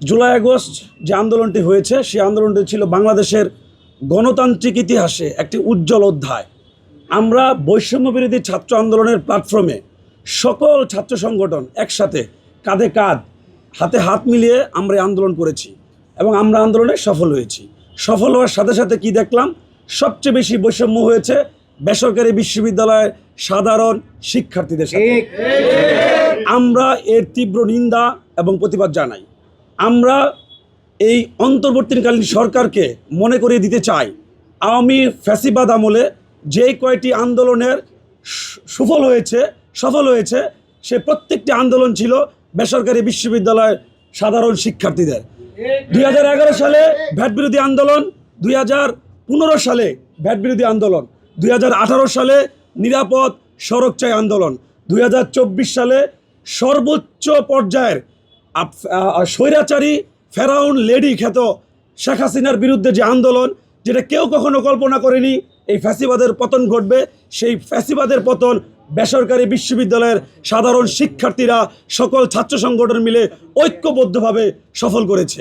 July August যে আন্দোলনটি হয়েছে সেই আন্দোলনটি ছিল বাংলাদেশের গণতান্ত্রিক ইতিহাসে একটি উজ্জ্বল অধ্যায়। আমরা বৈষম্য বিরোধী ছাত্র আন্দোলনের প্ল্যাটফর্মে সকল ছাত্র সংগঠন একসাথে কাঁধে কাঁধ হাতে হাত মিলিয়ে আমরা আন্দোলন করেছি এবং আমরা আন্দোলনে সফল হয়েছি। সফল হওয়ার সাথে সাথে কি দেখলাম, সবচেয়ে বেশি বৈষম্য হয়েছে বেসরকারি বিশ্ববিদ্যালয়ের সাধারণ শিক্ষার্থীদের সাথে। আমরা এর তীব্র নিন্দা এবং প্রতিবাদ জানাই। আমরা এই অন্তর্বর্তীকালীন সরকারকে মনে করিয়ে দিতে চাই, আওয়ামী ফ্যাসিবাদ আমলে যে কয়টি আন্দোলনের সফল হয়েছে সে প্রত্যেকটি আন্দোলন ছিল বেসরকারি বিশ্ববিদ্যালয়ের সাধারণ শিক্ষার্থীদের। 2011 সালে ভ্যাট বিরোধী আন্দোলন, 2015 সালে ভ্যাট বিরোধী আন্দোলন, 2018 সালে নিরাপদ সড়ক চাই আন্দোলন, 2024 সালে সর্বোচ্চ পর্যায়ের স্বৈরাচারী ফেরাউন লেডি খ্যাত শেখ হাসিনার বিরুদ্ধে যে আন্দোলন, যেটা কেউ কখনো কল্পনা করেনি এই ফ্যাসিবাদের পতন ঘটবে, সেই ফ্যাসিবাদের পতন বেসরকারি বিশ্ববিদ্যালয়ের সাধারণ শিক্ষার্থীরা সকল ছাত্র সংগঠন মিলে ঐক্যবদ্ধভাবে সফল করেছে।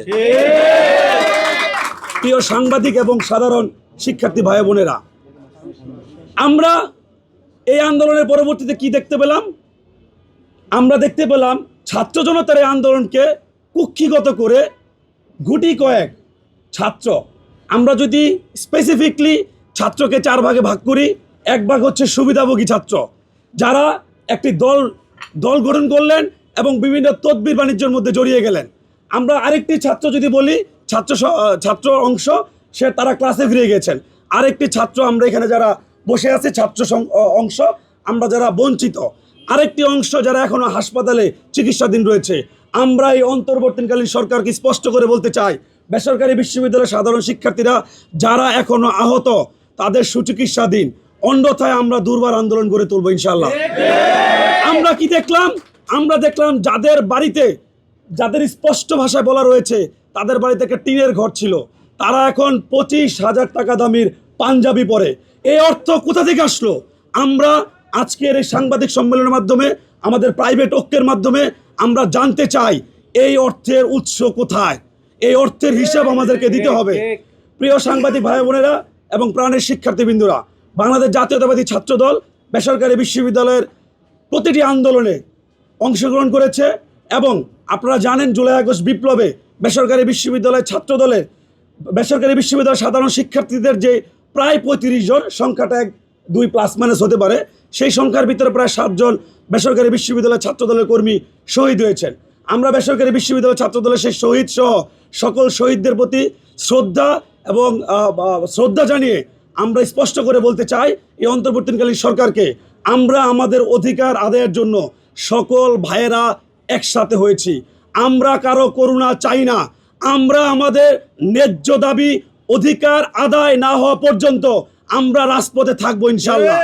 প্রিয় সাংবাদিক এবং সাধারণ শিক্ষার্থী ভাই বোনেরা, আমরা এই আন্দোলনের পরবর্তীতে কি দেখতে পেলাম? আমরা দেখতে পেলাম ছাত্র জনতার এই আন্দোলনকে কুক্ষিগত করে গুটি কয়েক ছাত্র, আমরা যদি স্পেসিফিকলি ছাত্রকে 4 ভাগে ভাগ করি, এক ভাগ হচ্ছে সুবিধাভোগী ছাত্র, যারা একটি দল গঠন করলেন এবং বিভিন্ন তদবির বাণিজ্যের মধ্যে জড়িয়ে গেলেন। আমরা আরেকটি ছাত্র যদি বলি, ছাত্র অংশ তারা ক্লাসে ফিরে গেছেন। আরেকটি ছাত্র, আমরা এখানে যারা বসে আছি ছাত্র অংশ, আমরা যারা বঞ্চিত। আরেকটি অংশ যারা এখনো হাসপাতালে চিকিৎসাধীন রয়েছে। আমরা এই অন্তর্বর্তীকালীন সরকারকে স্পষ্ট করে বলতে চাই, বেসরকারি বিশ্ববিদ্যালয়ের সাধারণ শিক্ষার্থীরা যারা এখনো আহত তাদের সুচিকিৎসাধীন, অন্যথায় আমরা দুর্বার আন্দোলন গড়ে তুলবো ইনশাআল্লাহ। আমরা কি দেখলাম? আমরা দেখলাম যাদের স্পষ্ট ভাষায় বলা রয়েছে তাদের বাড়িতে একটা টিনের ঘর ছিল, তারা এখন 25,000 টাকা দামের পাঞ্জাবি পরে। এই অর্থ কোথা থেকে আসলো? আমরা আজকের এই সাংবাদিক সম্মেলনের মাধ্যমে, আমাদের প্রাইভেট ঐক্যের মাধ্যমে আমরা জানতে চাই এই অর্থের উৎস কোথায়। এই অর্থের হিসাব আমাদেরকে দিতে হবে। প্রিয় সাংবাদিক ভাই বোনেরা এবং প্রাণের শিক্ষার্থীবৃন্দরা, বাংলাদেশ জাতীয়তাবাদী ছাত্রদল বেসরকারি বিশ্ববিদ্যালয়ের প্রতিটি আন্দোলনে অংশগ্রহণ করেছে এবং আপনারা জানেন জুলাই আগস্ট বিপ্লবে বেসরকারি বিশ্ববিদ্যালয়ের ছাত্রদলের বেসরকারি বিশ্ববিদ্যালয়ের সাধারণ শিক্ষার্থীদের যে প্রায় 35 জন, সংখ্যাটা 2 প্লাস মাইনাস হতে পারে, সেই সংখ্যার ভিতরে প্রায় 7 জন বেসরকারি বিশ্ববিদ্যালয়ের ছাত্রদলের কর্মী শহীদ হয়েছেন। আমরা বেসরকারি বিশ্ববিদ্যালয় ছাত্রদলের সেই শহীদ সহ সকল শহীদদের প্রতি শ্রদ্ধা জানিয়ে আমরা স্পষ্ট করে বলতে চাই এই অন্তর্বর্তীকালীন সরকারকে, আমরা আমাদের অধিকার আদায়ের জন্য সকল ভাইয়েরা একসাথে হয়েছি। আমরা কারো করুণা চাই না। আমরা আমাদের ন্যায্য দাবি অধিকার আদায় না হওয়া পর্যন্ত আমরা রাজপথে থাকবো ইনশাআল্লাহ।